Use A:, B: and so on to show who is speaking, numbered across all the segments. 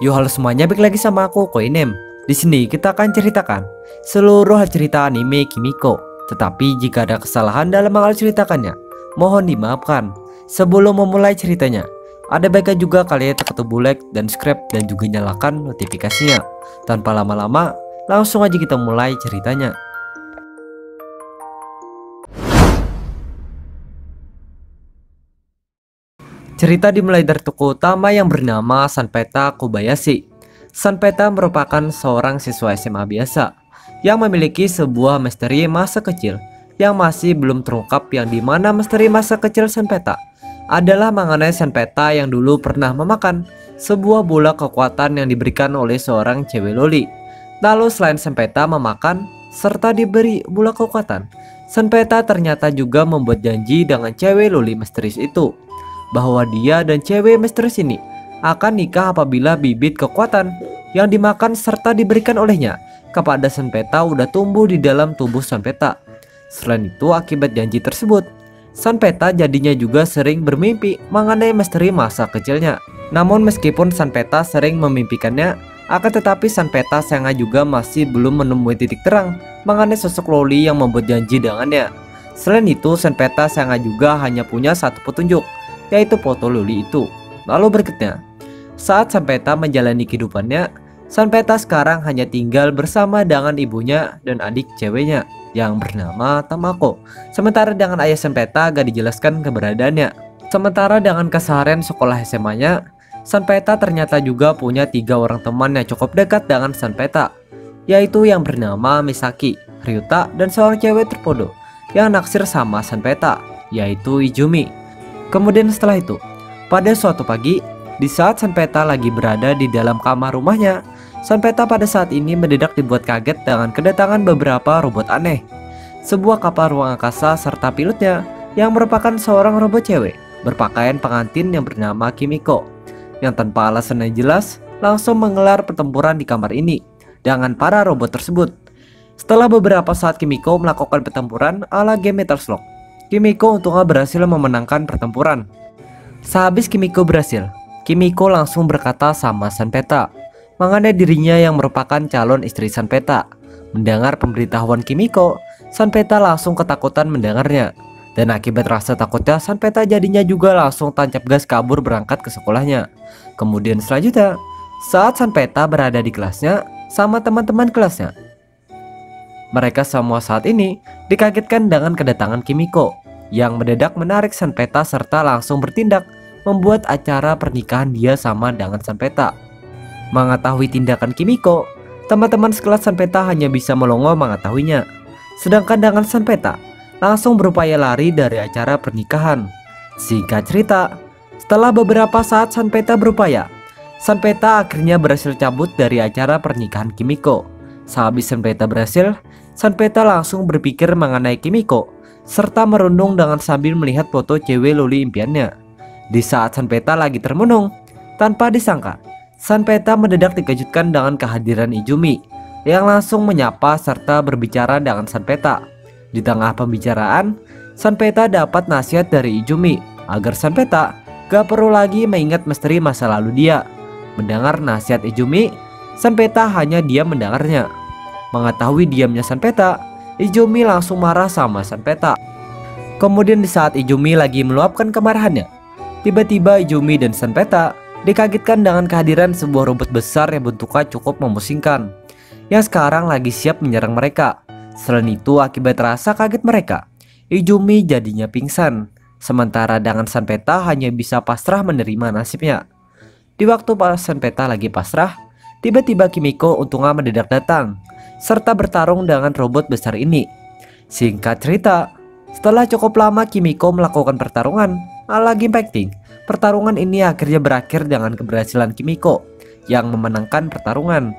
A: Yo halo semuanya, balik lagi sama aku Koinem. Di sini kita akan ceritakan seluruh cerita anime Kimiko. Tetapi jika ada kesalahan dalam mengalur ceritakannya, mohon dimaafkan. Sebelum memulai ceritanya, ada baiknya juga kalian tekan tombol like dan subscribe dan juga nyalakan notifikasinya. Tanpa lama-lama, langsung aja kita mulai ceritanya. Cerita dimulai dari tokoh utama yang bernama Sanpeta Kobayashi. Sanpeta merupakan seorang siswa SMA biasa yang memiliki sebuah misteri masa kecil yang masih belum terungkap, yang dimana misteri masa kecil Sanpeta adalah mengenai Sanpeta yang dulu pernah memakan sebuah bola kekuatan yang diberikan oleh seorang cewek loli. Lalu selain Sanpeta memakan serta diberi bola kekuatan, Sanpeta ternyata juga membuat janji dengan cewek loli misterius itu bahwa dia dan cewek misterius ini akan nikah apabila bibit kekuatan yang dimakan serta diberikan olehnya kepada Sanpeta udah tumbuh di dalam tubuh Sanpeta. Selain itu, akibat janji tersebut, Sanpeta jadinya juga sering bermimpi mengenai misteri masa kecilnya. Namun meskipun Sanpeta sering memimpikannya, akan tetapi Sanpeta sayangnya juga masih belum menemui titik terang mengenai sosok loli yang membuat janji dengannya. Selain itu, Sanpeta sayangnya juga hanya punya satu petunjuk, yaitu foto loli itu. Lalu berikutnya, saat Sanpeta menjalani kehidupannya, Sanpeta sekarang hanya tinggal bersama dengan ibunya dan adik ceweknya yang bernama Tamako. Sementara dengan ayah Sanpeta gak dijelaskan keberadaannya. Sementara dengan keseharian sekolah SMA-nya, Sanpeta ternyata juga punya 3 orang teman yang cukup dekat dengan Sanpeta, yaitu yang bernama Misaki, Ryuta, dan seorang cewek terpodo yang naksir sama Sanpeta, yaitu Izumi. Kemudian setelah itu, pada suatu pagi, di saat Sanpeta lagi berada di dalam kamar rumahnya, Sanpeta pada saat ini mendadak dibuat kaget dengan kedatangan beberapa robot aneh. Sebuah kapal ruang angkasa serta pilotnya yang merupakan seorang robot cewek berpakaian pengantin yang bernama Kimiko, yang tanpa alasan yang jelas langsung menggelar pertempuran di kamar ini dengan para robot tersebut. Setelah beberapa saat Kimiko melakukan pertempuran ala game Metal Slug, Kimiko untungnya berhasil memenangkan pertempuran. Sehabis Kimiko berhasil, Kimiko langsung berkata sama Sanpeta mengenai dirinya yang merupakan calon istri Sanpeta. Mendengar pemberitahuan Kimiko, Sanpeta langsung ketakutan mendengarnya. Dan akibat rasa takutnya, Sanpeta jadinya juga langsung tancap gas kabur berangkat ke sekolahnya. Kemudian selanjutnya, saat Sanpeta berada di kelasnya sama teman-teman kelasnya, mereka semua saat ini dikagetkan dengan kedatangan Kimiko yang mendadak menarik Sanpeta serta langsung bertindak membuat acara pernikahan dia sama dengan Sanpeta. Mengetahui tindakan Kimiko, teman-teman sekelas Sanpeta hanya bisa melongo mengetahuinya. Sedangkan dengan Sanpeta langsung berupaya lari dari acara pernikahan. Singkat cerita, setelah beberapa saat Sanpeta berupaya, Sanpeta akhirnya berhasil cabut dari acara pernikahan Kimiko. Sehabis Sanpeta berhasil, Sanpeta langsung berpikir mengenai Kimiko serta merundung dengan sambil melihat foto cewek loli impiannya. Di saat Sanpeta lagi termenung, tanpa disangka, Sanpeta mendadak dikejutkan dengan kehadiran Izumi yang langsung menyapa serta berbicara dengan Sanpeta. Di tengah pembicaraan, Sanpeta dapat nasihat dari Izumi agar Sanpeta gak perlu lagi mengingat misteri masa lalu dia. Mendengar nasihat Izumi, Sanpeta hanya diam mendengarnya. Mengetahui diamnya Sanpeta, Izumi langsung marah sama Sanpeta. Kemudian di saat Izumi lagi meluapkan kemarahannya, tiba-tiba Izumi dan Sanpeta dikagetkan dengan kehadiran sebuah robot besar yang bentuknya cukup memusingkan, yang sekarang lagi siap menyerang mereka. Selain itu, akibat rasa kaget mereka, Izumi jadinya pingsan. Sementara dengan Sanpeta hanya bisa pasrah menerima nasibnya. Di waktu Sanpeta lagi pasrah, tiba-tiba Kimiko untungnya mendadak datang serta bertarung dengan robot besar ini. Singkat cerita, setelah cukup lama Kimiko melakukan pertarungan ala game fighting, pertarungan ini akhirnya berakhir dengan keberhasilan Kimiko yang memenangkan pertarungan.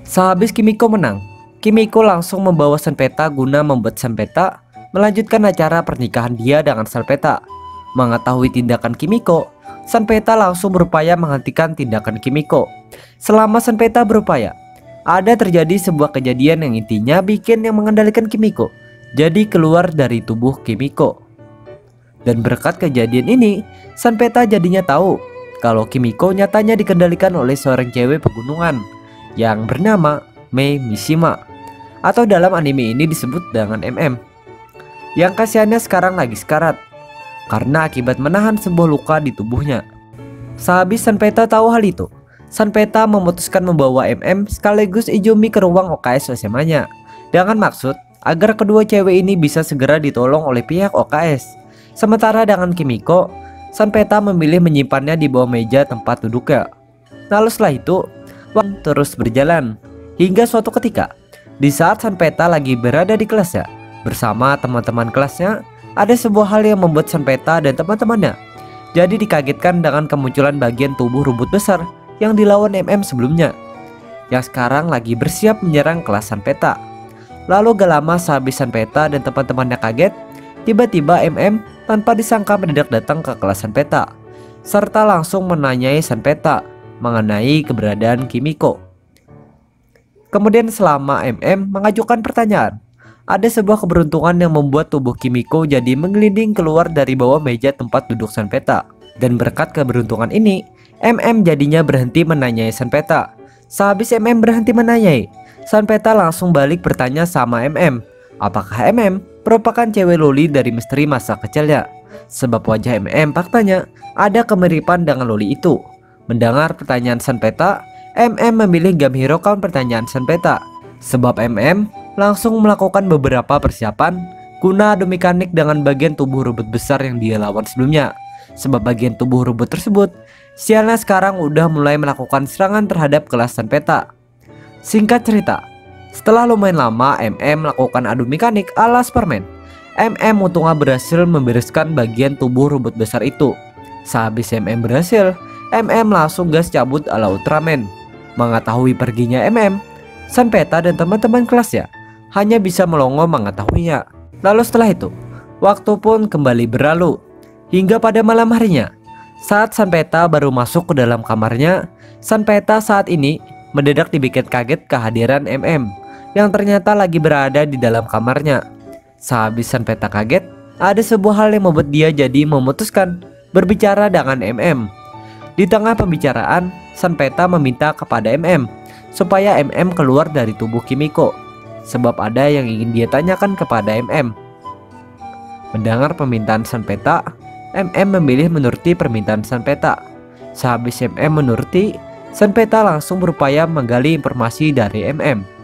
A: Sehabis Kimiko menang, Kimiko langsung membawa Sanpeta guna membuat Sanpeta melanjutkan acara pernikahan dia dengan Sanpeta. Mengetahui tindakan Kimiko, Sanpeta langsung berupaya menghentikan tindakan Kimiko. Selama Sanpeta berupaya, ada terjadi sebuah kejadian yang intinya bikin yang mengendalikan Kimiko jadi keluar dari tubuh Kimiko. Dan berkat kejadian ini, Sanpeta jadinya tahu kalau Kimiko nyatanya dikendalikan oleh seorang cewek pegunungan yang bernama Mei Mishima, atau dalam anime ini disebut dengan MM, yang kasihannya sekarang lagi sekarat karena akibat menahan sebuah luka di tubuhnya. Sehabis Sanpeta tahu hal itu, Sanpeta memutuskan membawa MM sekaligus Izumi ke ruang OKS SMA-nya dengan maksud agar kedua cewek ini bisa segera ditolong oleh pihak OKS. Sementara dengan Kimiko, Sanpeta memilih menyimpannya di bawah meja tempat duduknya. Lalu setelah itu, waktu terus berjalan hingga suatu ketika, di saat Sanpeta lagi berada di kelasnya bersama teman-teman kelasnya, ada sebuah hal yang membuat Sanpeta dan teman-temannya jadi dikagetkan dengan kemunculan bagian tubuh rumput besar yang dilawan MM sebelumnya, yang sekarang lagi bersiap menyerang kelas Sanpeta. Lalu gak lama sehabis Sanpeta dan teman-temannya kaget, tiba-tiba MM tanpa disangka mendadak datang ke kelas Sanpeta, serta langsung menanyai Sanpeta mengenai keberadaan Kimiko. Kemudian selama MM mengajukan pertanyaan, ada sebuah keberuntungan yang membuat tubuh Kimiko jadi menggelinding keluar dari bawah meja tempat duduk Sanpeta. Dan berkat keberuntungan ini, MM jadinya berhenti menanyai Sanpeta. Sehabis MM berhenti menanyai, Sanpeta langsung balik bertanya sama MM, apakah MM merupakan cewek loli dari misteri masa kecilnya. Sebab wajah MM faktanya ada kemiripan dengan loli itu. Mendengar pertanyaan Sanpeta, MM memilih gak menghiraukan pertanyaan Sanpeta. Sebab MM langsung melakukan beberapa persiapan guna adu mekanik dengan bagian tubuh robot besar yang dia lawan sebelumnya. Sebab bagian tubuh robot tersebut sialnya sekarang udah mulai melakukan serangan terhadap kelas Sanpeta. Singkat cerita, setelah lumayan lama MM melakukan adu mekanik ala Superman, MM untungnya berhasil membereskan bagian tubuh robot besar itu. Sehabis MM berhasil, MM langsung gas cabut ala Ultraman. Mengetahui perginya MM, Sanpeta dan teman-teman kelasnya hanya bisa melongo mengetahuinya. Lalu setelah itu, waktu pun kembali berlalu hingga pada malam harinya. Saat Sanpeta baru masuk ke dalam kamarnya, Sanpeta saat ini mendadak dibikin kaget kehadiran MM yang ternyata lagi berada di dalam kamarnya. Sehabis Sanpeta kaget, ada sebuah hal yang membuat dia jadi memutuskan berbicara dengan MM. Di tengah pembicaraan, Sanpeta meminta kepada MM supaya MM keluar dari tubuh Kimiko, sebab ada yang ingin dia tanyakan kepada MM. Mendengar permintaan Sanpeta, MM memilih menuruti permintaan Sanpeta. Sehabis MM menuruti, Sanpeta langsung berupaya menggali informasi dari MM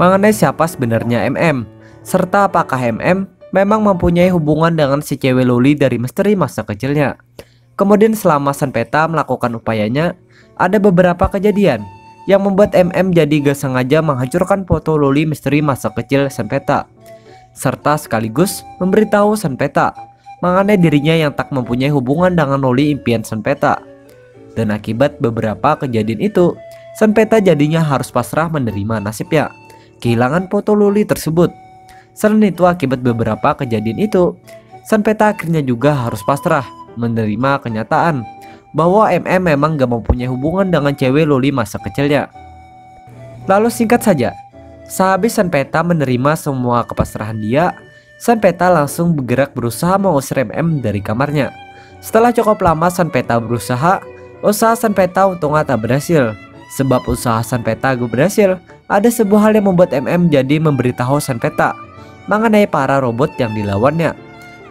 A: mengenai siapa sebenarnya MM, serta apakah MM memang mempunyai hubungan dengan si cewek loli dari misteri masa kecilnya. Kemudian selama Sanpeta melakukan upayanya, ada beberapa kejadian yang membuat MM jadi gak sengaja menghancurkan foto loli misteri masa kecil Sanpeta, serta sekaligus memberitahu Sanpeta mengenai dirinya yang tak mempunyai hubungan dengan loli impian Sanpeta. Dan akibat beberapa kejadian itu, Sanpeta jadinya harus pasrah menerima nasibnya, kehilangan foto loli tersebut. Selain itu, akibat beberapa kejadian itu, Sanpeta akhirnya juga harus pasrah menerima kenyataan bahwa MM memang gak mempunyai hubungan dengan cewek loli masa kecilnya. Lalu singkat saja, sehabis Sanpeta menerima semua kepasrahan dia, Sanpeta langsung bergerak berusaha mengusir MM dari kamarnya. Setelah cukup lama Sanpeta berusaha, usaha Sanpeta untungnya tak berhasil. Sebab usaha Sanpeta gak berhasil, ada sebuah hal yang membuat MM jadi memberitahu Sanpeta mengenai para robot yang dilawannya,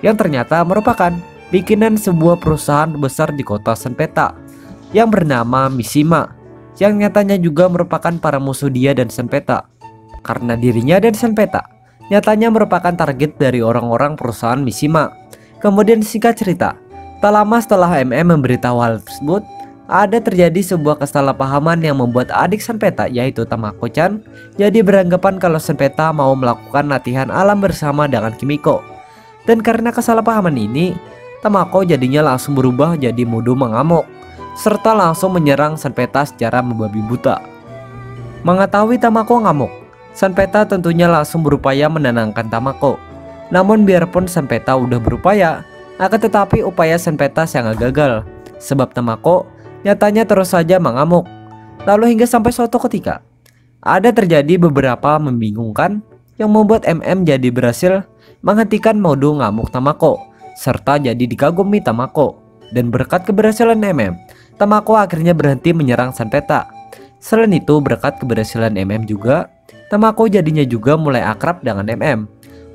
A: yang ternyata merupakan bikinan sebuah perusahaan besar di kota Sanpeta yang bernama Mishima, yang nyatanya juga merupakan para musuh dia dan Sanpeta. Karena dirinya dan Sanpeta nyatanya merupakan target dari orang-orang perusahaan Mishima. Kemudian singkat cerita, tak lama setelah MM memberitahu hal tersebut, ada terjadi sebuah kesalahpahaman yang membuat adik Sanpeta yaitu Tamako-chan jadi beranggapan kalau Sanpeta mau melakukan latihan alam bersama dengan Kimiko. Dan karena kesalahpahaman ini, Tamako jadinya langsung berubah jadi modo mengamuk, serta langsung menyerang Sanpeta secara membabi buta. Mengetahui Tamako ngamuk, Sanpeta tentunya langsung berupaya menenangkan Tamako. Namun biarpun Sanpeta udah berupaya, akan tetapi upaya Sanpeta sangat gagal, sebab Tamako nyatanya terus saja mengamuk. Lalu hingga sampai suatu ketika, ada terjadi beberapa membingungkan yang membuat MM jadi berhasil menghentikan mode ngamuk Tamako, serta jadi dikagumi Tamako. Dan berkat keberhasilan MM, Tamako akhirnya berhenti menyerang Sanpeta. Selain itu, berkat keberhasilan MM juga, Tamako jadinya juga mulai akrab dengan MM,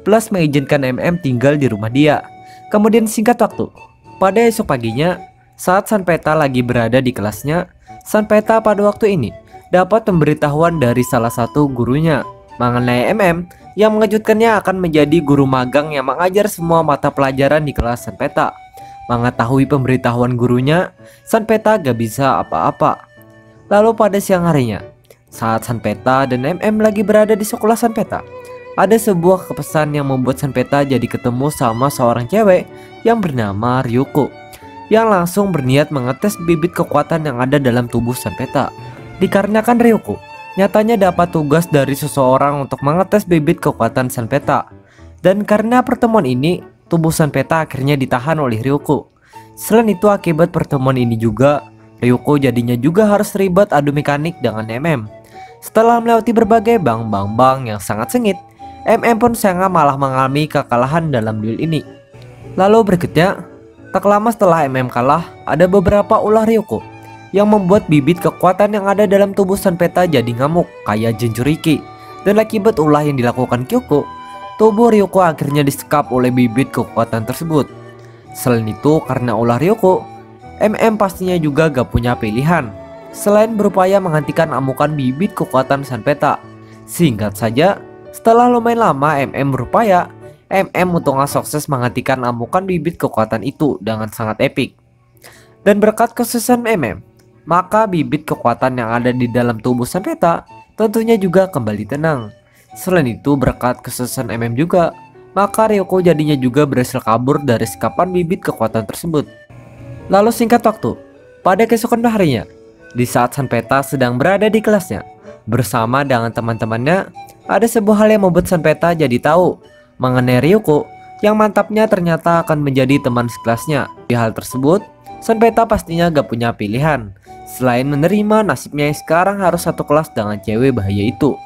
A: plus mengizinkan MM tinggal di rumah dia. Kemudian singkat waktu, pada esok paginya, saat Sanpeta lagi berada di kelasnya, Sanpeta pada waktu ini dapat pemberitahuan dari salah satu gurunya mengenai MM yang mengejutkannya akan menjadi guru magang yang mengajar semua mata pelajaran di kelas Sanpeta. Mengetahui pemberitahuan gurunya, Sanpeta gak bisa apa-apa. Lalu pada siang harinya, saat Sanpeta dan MM lagi berada di sekolah Sanpeta, ada sebuah kepesan yang membuat Sanpeta jadi ketemu sama seorang cewek yang bernama Ryuko, yang langsung berniat mengetes bibit kekuatan yang ada dalam tubuh Sanpeta. Dikarenakan Ryuko nyatanya dapat tugas dari seseorang untuk mengetes bibit kekuatan Sanpeta, dan karena pertemuan ini, tubuh Sanpeta akhirnya ditahan oleh Ryuko. Selain itu, akibat pertemuan ini juga, Ryuko jadinya juga harus terlibat adu mekanik dengan MM. Setelah melewati berbagai bang yang sangat sengit, MM pun sangat malah mengalami kekalahan dalam duel ini. Lalu berikutnya, tak lama setelah MM kalah, ada beberapa ulah Ryuko yang membuat bibit kekuatan yang ada dalam tubuh Sanpeta jadi ngamuk kayak Jinchuriki. Dan akibat ulah yang dilakukan Kyuko, tubuh Ryuko akhirnya disekap oleh bibit kekuatan tersebut. Selain itu, karena ulah Ryuko, MM pastinya juga gak punya pilihan selain berupaya menghentikan amukan bibit kekuatan Sanpeta. Singkat saja, setelah lumayan lama MM berupaya, MM untungnya sukses menghentikan amukan bibit kekuatan itu dengan sangat epik. Dan berkat kesuksesan MM, maka bibit kekuatan yang ada di dalam tubuh Sanpeta tentunya juga kembali tenang. Selain itu, berkat kesuksesan MM juga, maka Ryuko jadinya juga berhasil kabur dari sekapan bibit kekuatan tersebut. Lalu singkat waktu, pada keesokan harinya, di saat Sanpeta sedang berada di kelasnya bersama dengan teman-temannya, ada sebuah hal yang membuat Sanpeta jadi tahu mengenai Ryuko yang mantapnya ternyata akan menjadi teman sekelasnya. Di hal tersebut, Sanpeta pastinya gak punya pilihan selain menerima nasibnya yang sekarang harus satu kelas dengan cewek bahaya itu.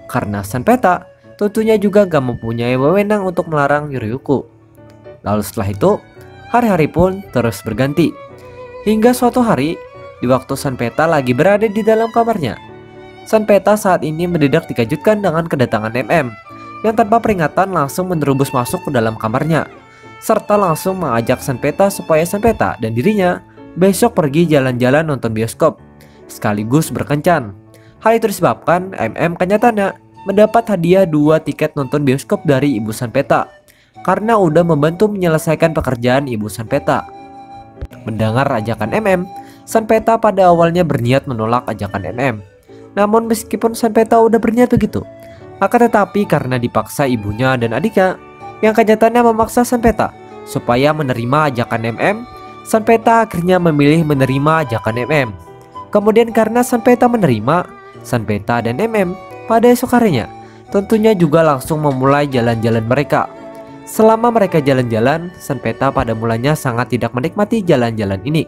A: Karena Sanpeta tentunya juga gak mempunyai wewenang untuk melarang Ryuko. Lalu setelah itu, hari-hari pun terus berganti. Hingga suatu hari, di waktu Sanpeta lagi berada di dalam kamarnya, Sanpeta saat ini mendadak dikejutkan dengan kedatangan MM yang tanpa peringatan langsung menerobos masuk ke dalam kamarnya, serta langsung mengajak Sanpeta supaya Sanpeta dan dirinya besok pergi jalan-jalan nonton bioskop, sekaligus berkencan. Hal itu disebabkan MM kenyataannya mendapat hadiah 2 tiket nonton bioskop dari ibu Sanpeta karena udah membantu menyelesaikan pekerjaan ibu Sanpeta. Mendengar ajakan MM, Sanpeta pada awalnya berniat menolak ajakan MM. Namun meskipun Sanpeta udah berniat begitu, akan tetapi karena dipaksa ibunya dan adiknya yang kenyataannya memaksa Sanpeta supaya menerima ajakan MM, Sanpeta akhirnya memilih menerima ajakan MM. Kemudian karena Sanpeta menerima, Sanpeta dan MM pada esok harinya tentunya juga langsung memulai jalan-jalan mereka. Selama mereka jalan-jalan, Sanpeta pada mulanya sangat tidak menikmati jalan-jalan ini.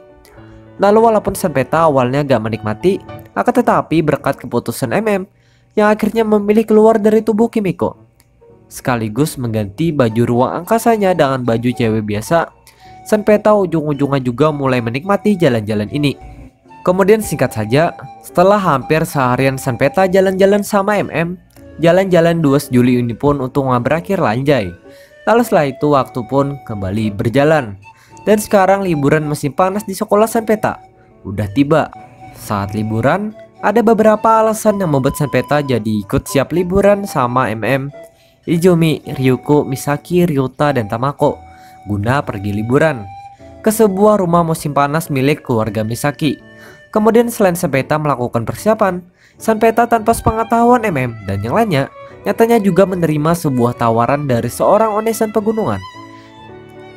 A: Lalu walaupun Sanpeta awalnya gak menikmati, akan tetapi berkat keputusan MM yang akhirnya memilih keluar dari tubuh Kimiko, sekaligus mengganti baju ruang angkasanya dengan baju cewek biasa, Sanpeta ujung-ujungnya juga mulai menikmati jalan-jalan ini. Kemudian singkat saja, setelah hampir seharian Sanpeta jalan-jalan sama MM, jalan-jalan 2 Juli ini pun untungnya berakhir lanjai. Lalu setelah itu waktu pun kembali berjalan. Dan sekarang liburan musim panas di sekolah Sanpeta udah tiba. Saat liburan, ada beberapa alasan yang membuat Sanpeta jadi ikut siap liburan sama MM, Izumi, Ryuko, Misaki, Ryuta, dan Tamako guna pergi liburan ke sebuah rumah musim panas milik keluarga Misaki. Kemudian selain Sanpeta melakukan persiapan, Sanpeta tanpa sepengetahuan MM dan yang lainnya nyatanya juga menerima sebuah tawaran dari seorang onesan pegunungan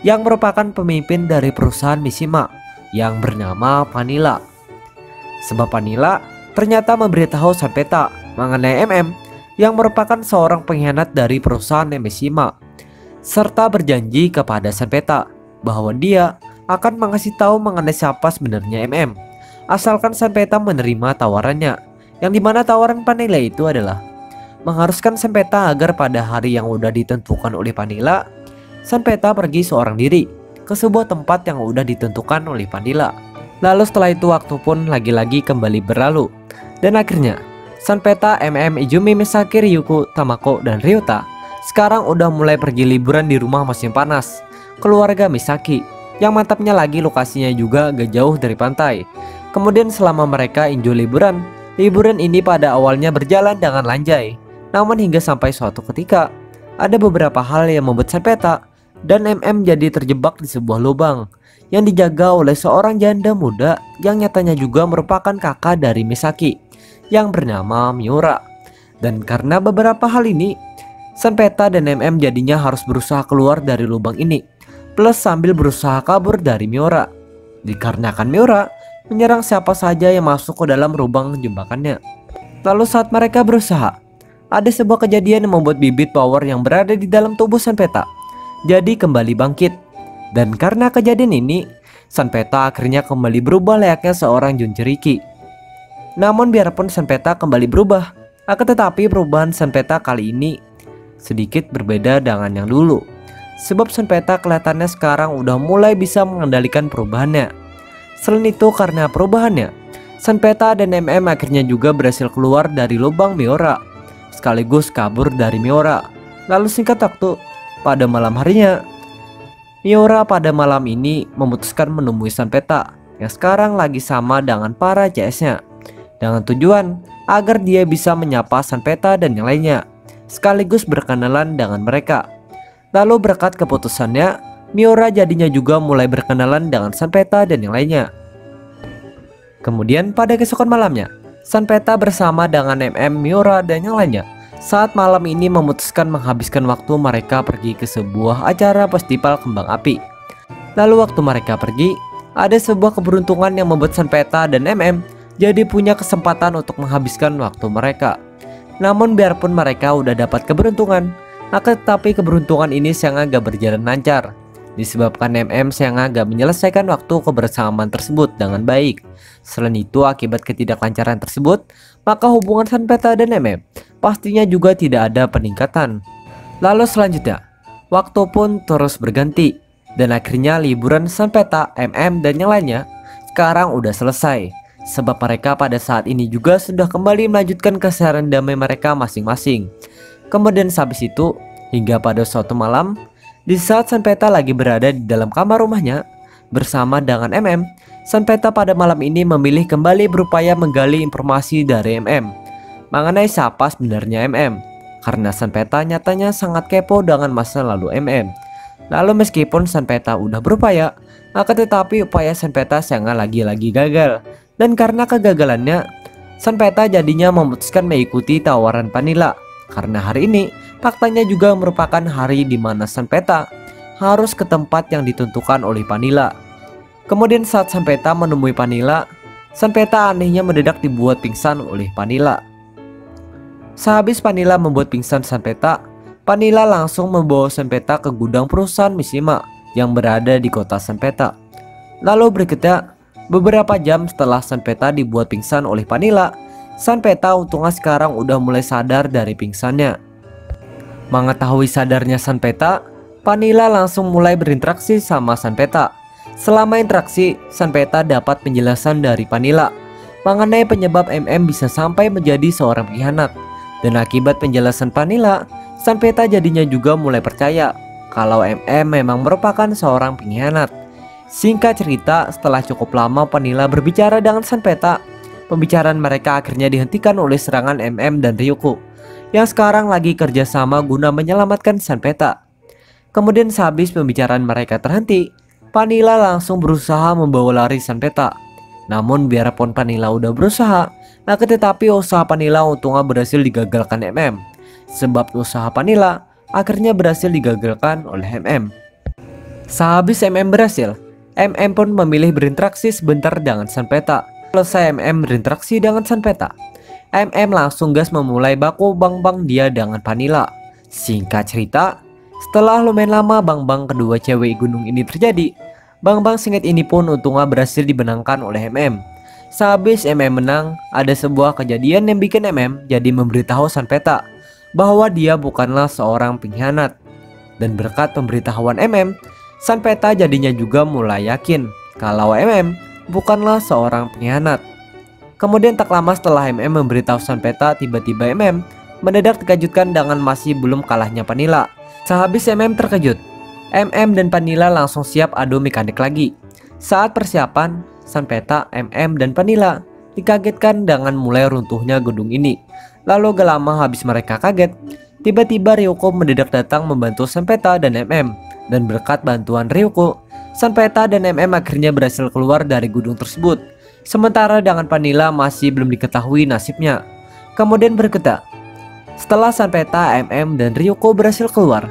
A: yang merupakan pemimpin dari perusahaan Mishima yang bernama Vanilla. Sebab Vanilla ternyata memberitahu Sanpeta mengenai MM yang merupakan seorang pengkhianat dari perusahaan Mishima, serta berjanji kepada Sanpeta bahwa dia akan mengasih tahu mengenai siapa sebenarnya MM asalkan Sanpeta menerima tawarannya, yang dimana tawaran Vanilla itu adalah mengharuskan Sanpeta agar pada hari yang udah ditentukan oleh Vanilla, Sanpeta pergi seorang diri ke sebuah tempat yang udah ditentukan oleh Vanilla. Lalu setelah itu waktu pun lagi-lagi kembali berlalu. Dan akhirnya Sanpeta, Izumi, Misaki, Ryuko, Tamako, dan Ryota sekarang udah mulai pergi liburan di rumah musim panas keluarga Misaki, yang mantapnya lagi lokasinya juga gak jauh dari pantai. Kemudian selama mereka enjoy liburan ini pada awalnya berjalan dengan lanjai. Namun hingga sampai suatu ketika ada beberapa hal yang membuat Sanpeta dan jadi terjebak di sebuah lubang yang dijaga oleh seorang janda muda yang nyatanya juga merupakan kakak dari Misaki yang bernama Miura. Dan karena beberapa hal ini, Sanpeta dan jadinya harus berusaha keluar dari lubang ini, plus sambil berusaha kabur dari Miura. Dikarenakan Miura menyerang siapa saja yang masuk ke dalam lubang jebakannya. Lalu saat mereka berusaha, ada sebuah kejadian yang membuat bibit power yang berada di dalam tubuh Sanpeta jadi kembali bangkit. Dan karena kejadian ini, Sanpeta akhirnya kembali berubah layaknya seorang Junceriki. Namun biarpun Sanpeta kembali berubah, akan tetapi perubahan Sanpeta kali ini sedikit berbeda dengan yang dulu. Sebab Sanpeta kelihatannya sekarang udah mulai bisa mengendalikan perubahannya. Selain itu karena perubahannya, Sanpeta dan akhirnya juga berhasil keluar dari lubang Miura, sekaligus kabur dari Miura. Lalu singkat waktu, pada malam harinya, Miura pada malam ini memutuskan menemui Sanpeta yang sekarang lagi sama dengan para CS-nya, dengan tujuan agar dia bisa menyapa Sanpeta dan yang lainnya, sekaligus berkenalan dengan mereka. Lalu berkat keputusannya, Miura jadinya juga mulai berkenalan dengan Sanpeta dan yang lainnya. Kemudian pada keesokan malamnya, Sanpeta bersama dengan Miura dan yang lainnya saat malam ini memutuskan menghabiskan waktu mereka pergi ke sebuah acara festival kembang api. Lalu waktu mereka pergi, ada sebuah keberuntungan yang membuat Sanpeta dan jadi punya kesempatan untuk menghabiskan waktu mereka. Namun biarpun mereka udah dapat keberuntungan, tetapi keberuntungan ini sangat gak berjalan lancar, disebabkan sangat gak menyelesaikan waktu kebersamaan tersebut dengan baik. Selain itu akibat ketidaklancaran tersebut, maka hubungan Sanpeta dan pastinya juga tidak ada peningkatan. Lalu selanjutnya, waktu pun terus berganti, dan akhirnya liburan Sanpeta, dan yang lainnya sekarang udah selesai. Sebab mereka pada saat ini juga sudah kembali melanjutkan keseharian damai mereka masing-masing. Kemudian habis itu, hingga pada suatu malam, di saat Sanpeta lagi berada di dalam kamar rumahnya bersama dengan Sanpeta pada malam ini memilih kembali berupaya menggali informasi dari mengenai siapa sebenarnya karena Sanpeta nyatanya sangat kepo dengan masa lalu Lalu meskipun Sanpeta udah berupaya, akan tetapi upaya Sanpeta sangat lagi-lagi gagal. Dan karena kegagalannya, Sanpeta jadinya memutuskan mengikuti tawaran Vanilla. Karena hari ini faktanya juga merupakan hari di mana Sanpeta harus ke tempat yang ditentukan oleh Vanilla. Kemudian saat Sanpeta menemui Vanilla, Sanpeta anehnya mendadak dibuat pingsan oleh Vanilla. Sehabis Vanilla membuat pingsan Sanpeta, Vanilla langsung membawa Sanpeta ke gudang perusahaan Mishima yang berada di kota Sanpeta. Lalu berikutnya, beberapa jam setelah Sanpeta dibuat pingsan oleh Vanilla, Sanpeta untungnya sekarang udah mulai sadar dari pingsannya. Mengetahui sadarnya Sanpeta, Vanilla langsung mulai berinteraksi sama Sanpeta. Selama interaksi, Sanpeta dapat penjelasan dari Vanilla mengenai penyebab bisa sampai menjadi seorang pengkhianat. Dan akibat penjelasan Vanilla, Sanpeta jadinya juga mulai percaya kalau memang merupakan seorang pengkhianat. Singkat cerita, setelah cukup lama Vanilla berbicara dengan Sanpeta, pembicaraan mereka akhirnya dihentikan oleh serangan dan Ryuko yang sekarang lagi kerjasama guna menyelamatkan Sanpeta. Kemudian sehabis pembicaraan mereka terhenti, Vanilla langsung berusaha membawa lari Sanpeta. Namun biarpun Vanilla udah berusaha, tetapi usaha Vanilla untungnya berhasil digagalkan sebab usaha Vanilla akhirnya berhasil digagalkan oleh Sehabis berhasil, pun memilih berinteraksi sebentar dengan Sanpeta. Selesai berinteraksi dengan Sanpeta, langsung gas memulai baku bang-bang dia dengan Vanilla. Singkat cerita, setelah lumayan lama bang-bang kedua cewek gunung ini terjadi, bang-bang singkat ini pun untungnya berhasil dimenangkan oleh Sehabis menang, ada sebuah kejadian yang bikin jadi memberitahu Sanpeta bahwa dia bukanlah seorang pengkhianat. Dan berkat pemberitahuan Sanpeta jadinya juga mulai yakin kalau bukanlah seorang pengkhianat. Kemudian tak lama setelah MM memberitahu Sanpeta, tiba-tiba MM mendadak dikejutkan dengan masih belum kalahnya Vanilla. Sehabis MM terkejut, MM dan Vanilla langsung siap adu mekanik lagi. Saat persiapan, Sanpeta, MM dan Vanilla dikagetkan dengan mulai runtuhnya gedung ini. Lalu gak lama habis mereka kaget, tiba-tiba Ryuko mendadak datang membantu Sanpeta dan MM. Dan berkat bantuan Ryuko, Sanpeta dan MM akhirnya berhasil keluar dari gedung tersebut. Sementara dengan Vanilla masih belum diketahui nasibnya. Kemudian berikutnya, setelah Sanpeta, MM dan Ryuko berhasil keluar,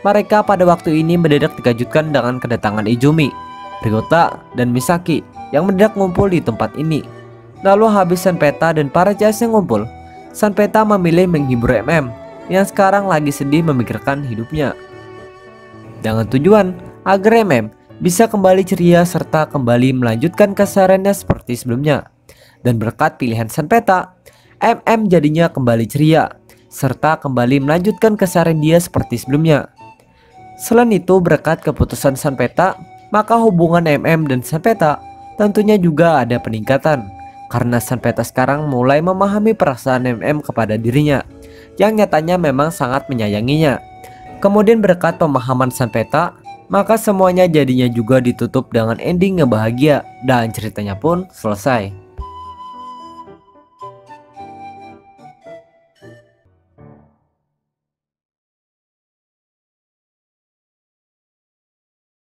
A: mereka pada waktu ini mendadak dikejutkan dengan kedatangan Izumi, Ryota, dan Misaki yang mendadak ngumpul di tempat ini. Lalu habis Sanpeta dan para JS yang ngumpul, Sanpeta memilih menghibur MM yang sekarang lagi sedih memikirkan hidupnya. Dengan tujuan agar MM bisa kembali ceria serta kembali melanjutkan kesehariannya seperti sebelumnya. Dan berkat pilihan Sanpeta, MM jadinya kembali ceria serta kembali melanjutkan keseharian dia seperti sebelumnya. Selain itu, berkat keputusan Sanpeta, maka hubungan MM dan Sanpeta tentunya juga ada peningkatan, karena Sanpeta sekarang mulai memahami perasaan MM kepada dirinya yang nyatanya memang sangat menyayanginya. Kemudian berkat pemahaman Sanpeta, maka semuanya jadinya juga ditutup dengan ending yang bahagia dan ceritanya pun selesai.